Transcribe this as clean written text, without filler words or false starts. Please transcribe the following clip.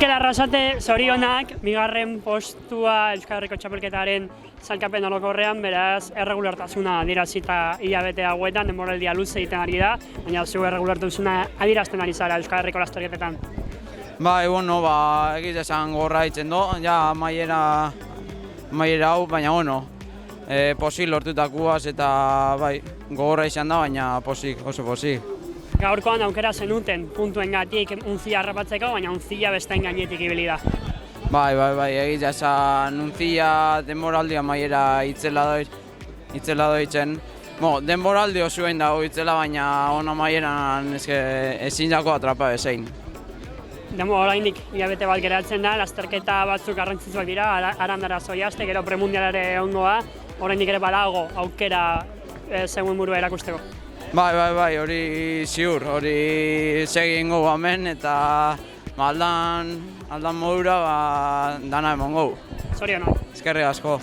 Mikel Arrasate, zorionak, bigarren postua Euskal Herriko Txapelketaren zalkapen orokorrean, beraz, erregulartasuna adierazita hilabete hauetan, denboraldia luze egiten ari da, baina zu erregulartasuna adierazten ari zara Euskal Herriko lasterketetan. Egiz esan gorra ditzen do, ja maiera hau, baina, posik lortutakuaz eta gogorra izan da, baina posik, oso posik. Gaurkoan aukera zenuten puntuengatik unzia harrapatzeko, baina unzia besteen gainetik ibili da. Egiz esan unzia denboraldia maiera itzela doitzen. Denboraldi osuen dago itzela, baina ona maieran ezin dago atrapa bezein. Oraindik hilabete bat geratzen da, lasterketa batzuk garrantzitsuak dira, Arandara zoiazte, gero premundialare egongoa, oraindik ere badago aukera zeuen burua erakusteko. Hori ziur, hori segin gogu hemen eta aldan modura dana eman gogu. Zorionak. Eskerrik asko.